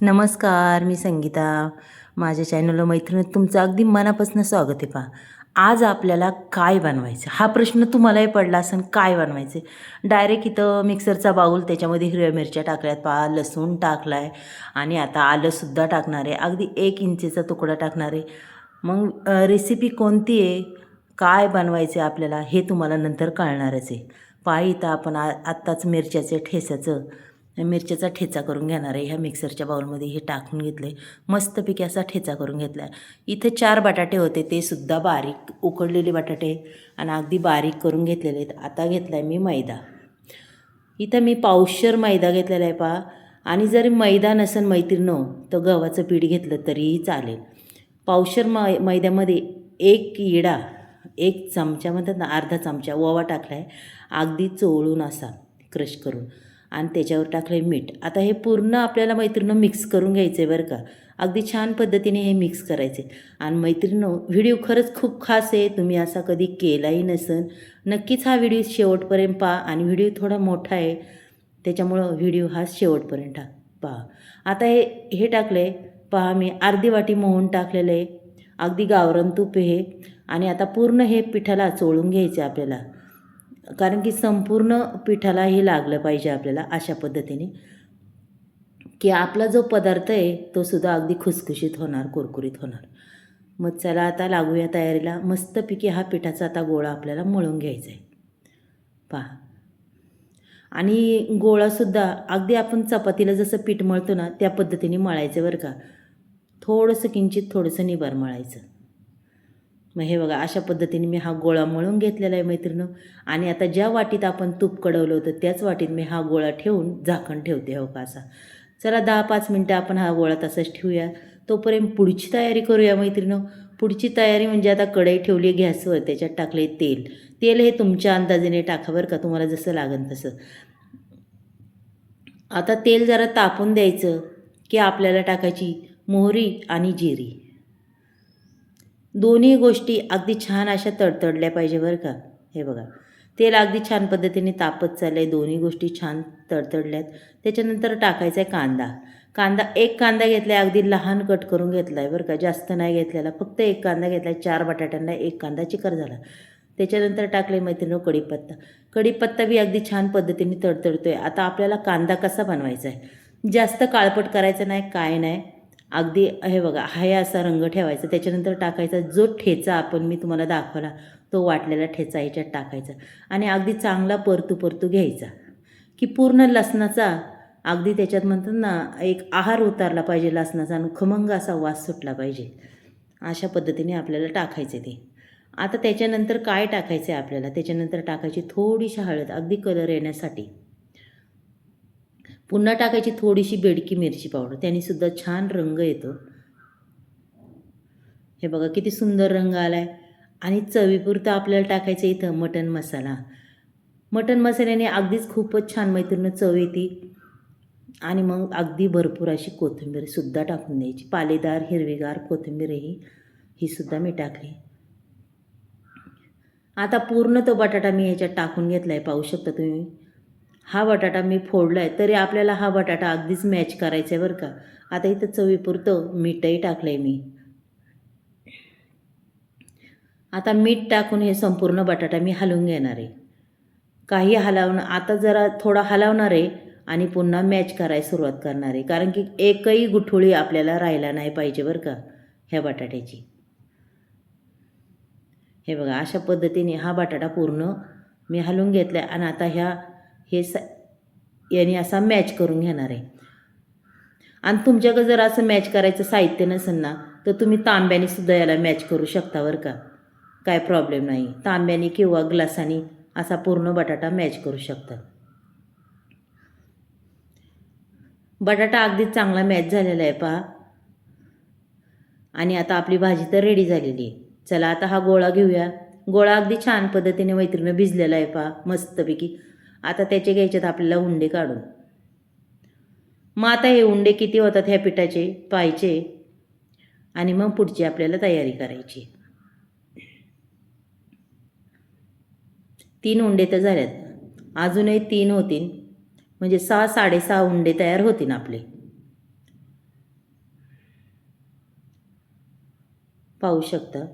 नमस्कार, मी संगीता. माझ्या चॅनलला मैत्रिणीत तुमचं अगदी मनापासून स्वागत आहे. पहा, आज आपल्याला काय बनवायचं हा प्रश्न तुम्हालाही पडला असेल. काय बनवायचे? डायरेक्ट इथं मिक्सरचा बाऊल, त्याच्यामध्ये हिरव्या मिरच्या टाकल्यात, पहा लसूण टाकला आहे आणि आता आलंसुद्धा टाकणार आहे. अगदी 1 इंचीचा तुकडा टाकणार आहे. मग रेसिपी कोणती आहे, काय बनवायचे आपल्याला हे तुम्हाला नंतर कळणारच आहे. पहा, इथं आपण आत्ताच मिरच्याचा ठेचा करून घेणार आहे. ह्या मिक्सरच्या बाउलमध्ये हे टाकून घेतले, मस्तपैकी असा ठेचा करून घेतला आहे. इथे 4 बटाटे होते, ते सुद्धा बारीक उकडलेले बटाटे आणि अगदी बारीक करून घेतलेले आहेत. आता घेतला आहे मी मैदा. इथं मी पावशेर मैदा घेतलेला आहे. पहा, आणि जरी मैदा नसेल मैत्रिणो तर गव्हाचं पीठ घेतलं तरीही चालेल. पावशेर मैद्यामध्ये 1 इडा, 1 चमचा म्हणतात ना, अर्धा चमचा ओवा टाकला आहे, अगदी चोळून असा क्रश करून, आणि त्याच्यावर टाकलं आहे मीठ. आता हे पूर्ण आपल्याला मैत्रिणींनो मिक्स करून घ्यायचं आहे बरं का. अगदी छान पद्धतीने हे मिक्स करायचे. आणि मैत्रिणींनो, व्हिडिओ खरंच खूप खास आहे. तुम्ही असा कधी केलाही नसेल, नक्कीच हा व्हिडिओ शेवटपर्यंत पहा. आणि व्हिडिओ थोडा मोठा आहे, त्याच्यामुळं व्हिडिओ हा शेवटपर्यंत पहा. आता हे टाकलं आहे. पहा, मी अर्धी वाटी मोहन टाकलेलं आहे, अगदी गावरान तूप हे. आणि आता पूर्ण हे पिठाला चोळून घ्यायचे आपल्याला, कारण की संपूर्ण पिठाला हे लागलं पाहिजे आपल्याला अशा पद्धतीने, की आपला जो पदार्थ आहे तो सुद्धा अगदी खुसखुशीत होणार, कुरकुरीत होणार. मग चला आता लागूया तयारीला. मस्तपैकी हा पिठाचा आता गोळा आपल्याला मळून घ्यायचा आहे. पहा, आणि गोळासुद्धा अगदी आपण चपातीला जसं पीठ मळतो ना त्या पद्धतीने मळायचं बरं का. थोडंसं किंचित थोडंसं निबार मळायचं. मग हे बघा, अशा पद्धतीने मी हा गोळा मळून घेतलेला आहे मैत्रिणींनो. आणि आता ज्या वाटीत आपण तूप कढवलं होतं त्याच वाटीत मी हा गोळा ठेवून झाकण ठेवते. हो का, असा. चला 10-5 मिनटं आपण हा गोळा तसाच ठेवूया. तोपर्यंत पुढची तयारी करूया मैत्रिणींनो. पुढची तयारी म्हणजे आता कढई ठेवली गॅसवर, त्याच्यात टाकले तेल. तेल हे तुमच्या अंदाजाने टाका बरं का, तुम्हाला जसं लागेल तसं. आता तेल जरा तापून द्यायचं, की आपल्याला टाकायची मोहरी आणि जिरी. दोन्ही गोष्टी अगदी छान अशा तडतडल्या पाहिजे बरं का. हे बघा, तेल अगदी छान पद्धतीने तापत चाललं आहे, दोन्ही गोष्टी छान तडतडल्यात. त्याच्यानंतर टाकायचा आहे कांदा. 1 कांदा घेतला आहे, अगदी लहान कट करून घेतला आहे बरं का, जास्त नाही घेतलेला, फक्त 1 कांदा घेतला आहे. 4 बटाट्यांना 1 कांदा चिकर झाला. त्याच्यानंतर टाकले मैत्रिणींनो कढीपत्ता बी अगदी छान पद्धतीने तडतडतो आहे. आता आपल्याला कांदा कसा बनवायचा आहे, जास्त काळपट करायचं नाही, काय नाही. अगदी हे बघा, हा असा रंग ठेवायचा. त्याच्यानंतर टाकायचा जो ठेचा आपण मी तुम्हाला दाखवला, तो वाटलेला ठेचा याच्यात टाकायचा आणि अगदी चांगला परतू घ्यायचा, की पूर्ण लसणाचा अगदी त्याच्यात म्हणतात ना एक आहार उतारला पाहिजे लसणाचा, आणि खमंग असा वास सुटला पाहिजे. अशा पद्धतीने आपल्याला टाकायचे ते. आता त्याच्यानंतर काय टाकायचं आहे आपल्याला, त्याच्यानंतर टाकायची थोडीशी हळद, अगदी कलर येण्यासाठी. पुन्हा टाकायची थोडीशी बेडकी मिरची पावडर, त्यानेसुद्धा छान रंग येतो. हे बघा किती सुंदर रंग आला आहे. आणि चवीपुरतं आपल्याला टाकायचं इथं मटण मसाला. मटण मसाल्याने अगदीच खूपच छान मैत्रिणी चव येते. आणि मग अगदी भरपूर अशी कोथिंबीरसुद्धा टाकून द्यायची, पालेदार हिरवीगार कोथिंबीर ही सुद्धा मी टाकली. आता पूर्ण तो बटाटा मी ह्याच्यात टाकून घेतला आहे, पाहू शकता तुम्ही. हा बटाटा मी फोडला आहे, तरी आपल्याला हा बटाटा अगदीच मॅच करायचा आहे बरं का. आता इथं चवीपुरतं मीठही टाकलं आहे मी. आता मीठ टाकून हे संपूर्ण बटाटा मी हलवून घेणार आहे. काही आता जरा थोडा हलवणार आहे आणि पुन्हा मॅच करायला सुरुवात करणार आहे, कारण की एकही गुठळी आपल्याला राहायला नाही पाहिजे बरं का ह्या बटाट्याची. हे बघा, अशा पद्धतीने हा बटाटा पूर्ण मी हलवून घेतला आहे. आणि आता याने असा मॅच करून घेणार आहे. आणि तुमच्याकडे जर असं मॅच करायचं साहित्य नसेल ना, तर तुम्ही तांब्याने सुद्धा याला मॅच करू शकता बरं का, काय प्रॉब्लेम नाही. तांब्याने किंवा ग्लासाने असा पूर्ण बटाटा मॅच करू शकता. बटाटा अगदी चांगला मॅच झालेला आहे पहा. आणि आता आपली भाजी तर रेडी झालेली आहे. चला आता हा गोळा घेऊया. गोळा अगदी छान पद्धतीने मैत्रिणीनं भिजलेला आहे पहा, मस्तपैकी. आता त्याचे घ्यायच्यात आपल्याला उंडे काढून. मग आता हे उंडे किती होतात ह्या पिठाचे पाहायचे, आणि मग पुढची आपल्याला तयारी करायची. 3 उंडे तर झाल्यात, अजूनही 3 होतील, म्हणजे 6-6.5 उंडे तयार होतील आपले. पाहू शकता.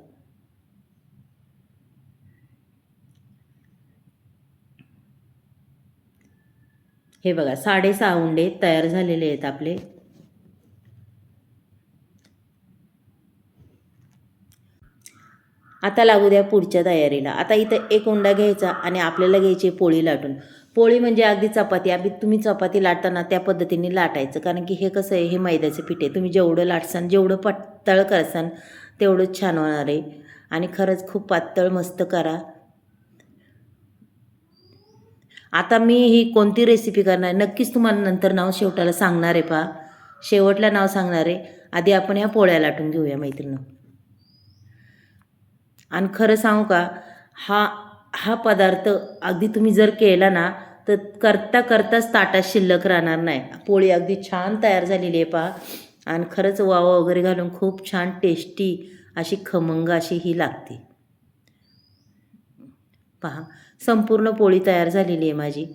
हे बघा 6.5 उंडे तयार झालेले आहेत आपले. आता लागू द्या पुढच्या तयारीला. आता इथं एक उंडा घ्यायचा आणि आपल्याला घ्यायची पोळी लाटून. पोळी म्हणजे अगदी चपाती. अगदी तुम्ही चपाती लाटताना त्या पद्धतीने लाटायचं, कारण की हे कसं आहे, हे मैद्याचं पीठ आहे. तुम्ही जेवढं लाटसान, जेवढं पातळ करसान तेवढंच छान होणार आहे. आणि खरंच खूप पातळ मस्त करा. आता मी ही कोणती रेसिपी करणार आहे नक्कीच तुम्हाला नंतर नाव शेवटाला सांगणार आहे. पहा, शेवटला नाव सांगणार आहे. आधी आपण ह्या पोळ्या लाटून घेऊया मैत्रिणी. आणि खरं सांगू का, हा पदार्थ अगदी तुम्ही जर केला ना तर करता करताच ताटात शिल्लक राहणार नाही. पोळी अगदी छान तयार झालेली आहे पहा. आणि खरंच वावा वगैरे घालून खूप छान टेस्टी अशी खमंग अशी ही लागते. पहा, संपूर्ण पोळी तयार झालेली आहे माझी.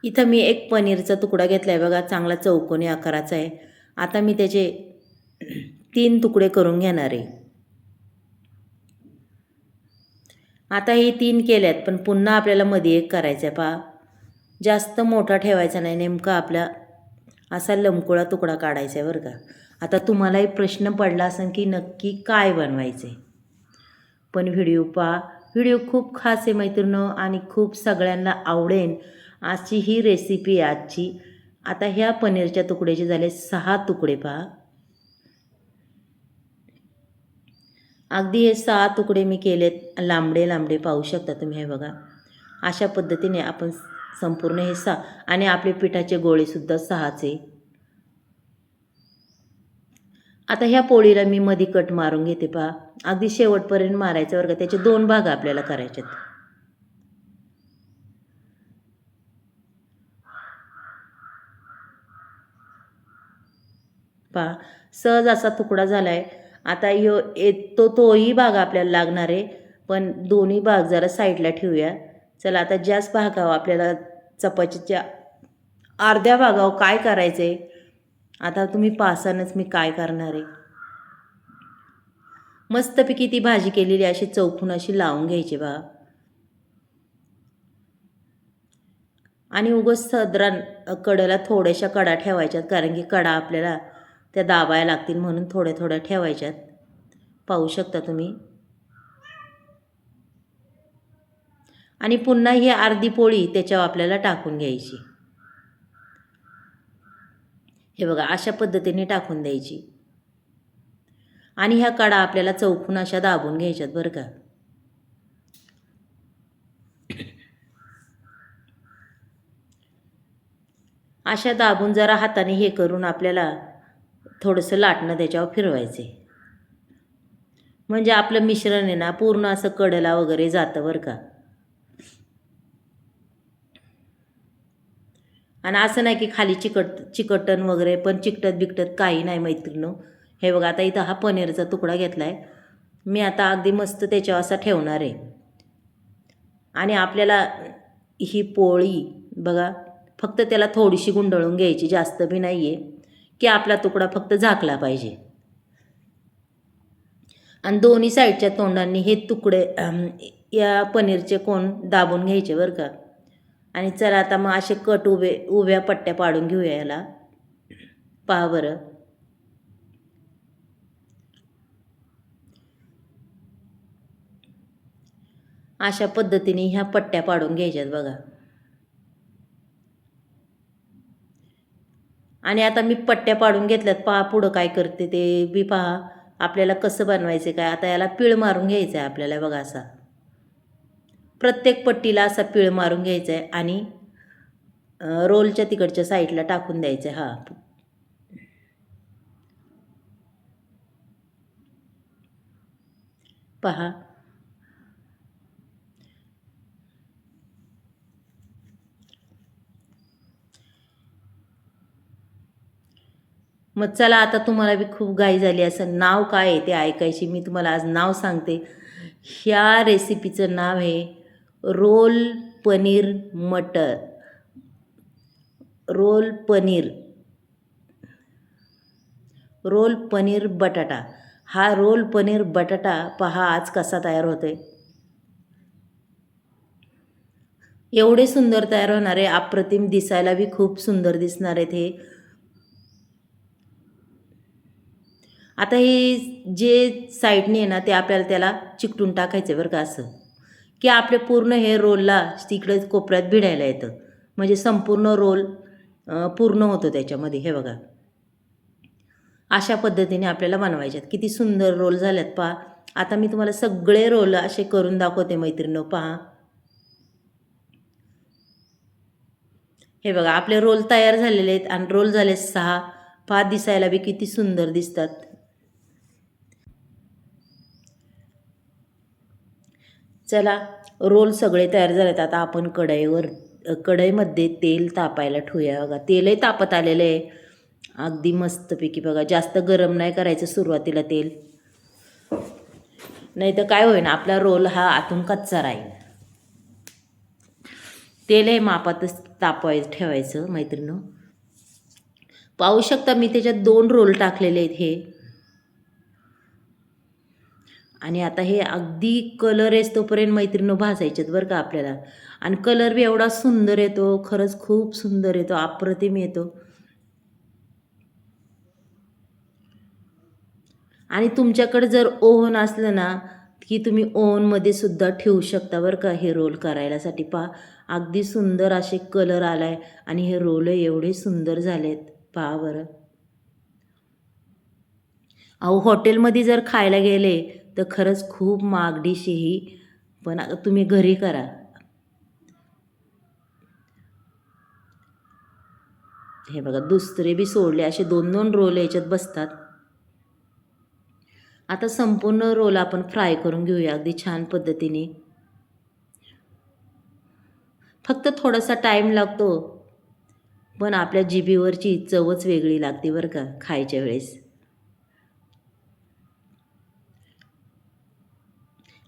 इथं मी एक पनीरचा तुकडा घेतला आहे बघा, चांगला चौकोनी आकाराचा आहे. आता मी त्याचे 3 तुकडे करून घेणार आहे. आता हे 3 केल्यात, पण पुन्हा आपल्याला मध्ये एक करायचा आहे. पहा, जास्त मोठा ठेवायचा नाही, नेमका आपला असा लमकुळा तुकडा काढायचा आहे बरं का. आता तुम्हालाही प्रश्न पडला असेल की नक्की काय बनवायचे, पण व्हिडिओ पहा. व्हिडिओ खूप खास आहे मैत्रिणींनो आणि खूप सगळ्यांना आवडेल अशी ही रेसिपी आहे आजची. आता ह्या पनीरच्या तुकड्याचे झाले 6 तुकडे. पहा, अगदी हे 6 तुकडे मी केलेत लांबडे लांबडे, पाहू शकता तुम्ही. हे बघा, अशा पद्धतीने आपण संपूर्ण हे 6, आणि आपले पिठाचे गोळेसुद्धा 6चे. आता ह्या पोळीला मी मध्ये कट मारून घेते. पहा, अगदी शेवटपर्यंत मारायचं बरं का. त्याचे 2 भाग आपल्याला करायचे आहेत. पहा, सहज असा तुकडा झाला आहे. आता तोही भाग आपल्याला लागणार आहे, पण दोन्ही भाग जरा साईडला ठेवूया. चला, आता ज्याच भागावर आपल्याला चपातीच्या अर्ध्या भागावर काय करायचं आहे, आता तुम्ही पाहसानच मी काय करणार आहे. मस्तपैकी ती भाजी केलेली अशी चौकून अशी लावून घ्यायची बा. आणि उगाच साधारण कडेला थोड्याशा कडा ठेवायच्यात, कारण की कडा आपल्याला त्या दाबायला लागतील म्हणून थोड्या थोड्या ठेवायच्यात. पाहू शकता तुम्ही. आणि पुन्हा ही अर्धी पोळी त्याच्यावर आपल्याला टाकून घ्यायची. हे बघा, अशा पद्धतीने टाकून द्यायची. आणि ह्या कडा आपल्याला चौकून अशा दाबून घ्यायच्यात बरं का. अशा दाबून जरा हाताने हे करून आपल्याला थोडंसं लाटणं त्याच्यावर फिरवायचे, म्हणजे आपलं मिश्रण आहे ना पूर्ण असं कडेला वगैरे जातं बरं का. आणि असं नाही की खाली चिकटन वगैरे, पण चिकटत बिकटत काही नाही मैत्रिणींनो. हे बघा, आता इथं हा पनीरचा तुकडा घेतला आहे मी. आता अगदी मस्त त्याच्यावर असा ठेवणार आहे. आणि आपल्याला ही पोळी बघा, फक्त त्याला थोडीशी गुंडळून घ्यायची, जास्त बी नाही आहे की आपला तुकडा फक्त झाकला पाहिजे. आणि दोन्ही साईडच्या तोंडांनी हे तुकडे या पनीरचे कोण दाबून घ्यायचे बरं का. आणि चला, आता मग असे उभ्या पट्ट्या पाडून घेऊया याला. पहा बरं, अशा पद्धतीने ह्या पट्ट्या पाडून घ्यायच्यात बघा. आणि आता मी पट्ट्या पाडून घेतल्यात. पहा पुढं काय करते ते बी पहा. आपल्याला कसं बनवायचं काय, आता याला पीळ मारून घ्यायचं आहे आपल्याला बघा. असा प्रत्येक पट्टीला असा पीळ मारून घ्यायचा आहे आणि रोलच्या तिकडच्या साईडला टाकून द्यायचं आहे. हा पहा, मग चला, आता तुम्हाला बी खूप घाई झाली असं. नाव काय आहे ते ऐकायची. मी तुम्हाला आज नाव सांगते. ह्या रेसिपीचं नाव आहे रोल पनीर मटर. रोल रोल पनीर बटाटा. हा रोल पनीर बटाटा पहा आज कसा तयार होतोय. एवढे सुंदर तयार होणार आहे, अप्रतिम, दिसायला बी खूप सुंदर दिसणार आहेत हे. आता हे जे साईडने आहे ना ते आपल्याला त्याला चिकटून टाकायचं बरं का, असं की आपले पूर्ण हे रोलला तिकडे कोपऱ्यात भिडायला येतं, म्हणजे संपूर्ण रोल पूर्ण होतं त्याच्यामध्ये. हे बघा, अशा पद्धतीने आपल्याला बनवायचे आहेत. किती सुंदर रोल झालेत पहा. आता मी तुम्हाला सगळे रोल असे करून दाखवते मैत्रिणींनो, पहा. हे बघा, आपले रोल तयार झालेले आहेत आणि रोल झाले 6. पहा, दिसायला बी किती सुंदर दिसतात. चला, रोल सगळे तयार झालेत. आता आपण कढईमध्ये तेल तापायला ठेवूया. बघा, तेलही तापत आलेलं आहे अगदी मस्तपैकी. बघा, जास्त गरम नाही करायचं सुरुवातीला तेल, नाही तर काय होईन, आपला रोल हा आतून कच्चा राहील. तेल हे मापातच ठेवायचं मैत्रिणींनो. पाहू शकता मी त्याच्यात 2 रोल टाकलेले आहेत हे. आणि आता हे अगदी कलर येतोपर्यंत मैत्रिणींनो भाजायचेत बरं का आपल्याला. आणि कलर बी एवढा सुंदर येतो, खरंच खूप सुंदर येतो, अप्रतिम येतो. आणि तुमच्याकडे जर ओव्हन असलं ना की तुम्ही ओव्हनमध्ये सुद्धा ठेवू शकता बरं का हे रोल करायलासाठी. पहा, अगदी सुंदर असे कलर आलाय आणि हे रोल एवढे सुंदर झालेत, पहा बरं. अहो, हॉटेलमध्ये जर खायला गेले तर खरंच खूप महाग डिश ही, पण तुम्ही घरी करा. हे बघा, दुसरे बी सोडले, असे 2-2 रोल याच्यात बसतात. आता संपूर्ण रोल आपण फ्राय करून घेऊया अगदी छान पद्धतीने. फक्त थोडासा टाईम लागतो, पण आपल्या जिभेवरची चवच वेगळी लागते बरं का खायच्या वेळेस.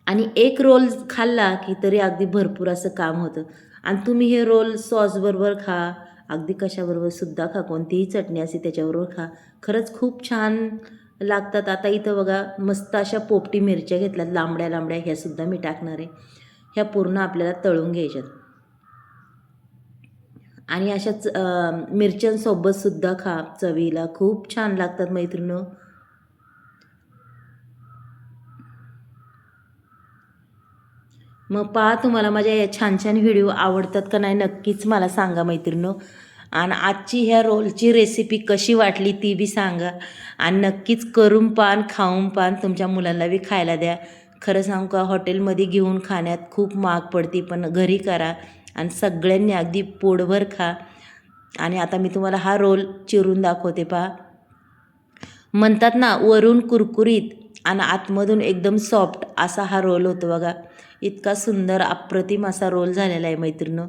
आणि एक रोल खाल्ला की तरी अगदी भरपूर असं काम होतं. आणि तुम्ही हे रोल सॉसबरोबर खा, अगदी कशाबरोबर सुद्धा खा, कोणतीही चटणी असे त्याच्याबरोबर खा, खरंच खूप छान लागतात. आता इथं बघा, मस्त अशा पोपटी मिरच्या घेतल्यात, लांबड्या लांबड्या, ह्या सुद्धा मी टाकणार आहे. ह्या पूर्ण आपल्याला तळून घ्यायच्यात. आणि अशाच मिरच्यांसोबत सुद्धा खा, चवीला खूप छान लागतात मैत्रिणींनो. मग पहा, तुम्हाला माझ्या या छान छान व्हिडिओ आवडतात का नाही नक्कीच मला सांगा मैत्रिणींनो. आणि आजची ह्या रोलची रेसिपी कशी वाटली ती बी सांगा. आणि नक्कीच करून पान, खाऊन पान, तुमच्या मुलांना बी खायला द्या. खरं सांगू का, हॉटेलमध्ये घेऊन खाण्यात खूप महाग पडते, पण घरी करा आणि सगळ्यांनी अगदी पोटभर खा. आणि आता मी तुम्हाला हा रोल चिरून दाखवते पहा. म्हणतात ना, वरून कुरकुरीत आणि आतमधून एकदम सॉफ्ट असा हा रोल होतो बघा. इतका सुंदर अप्रतिम असा रोल झालेला आहे मैत्रिणींनो.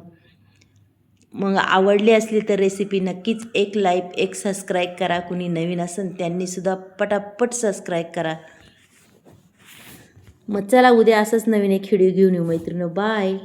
मग आवडली असली तर रेसिपी नक्कीच एक लाईक, एक सबस्क्राईब करा. कुणी नवीन असेल त्यांनीसुद्धा पटापट सबस्क्राईब करा. मग चला, उद्या असंच नवीन एक व्हिडिओ घेऊन येऊ मैत्रिणींनो. बाय.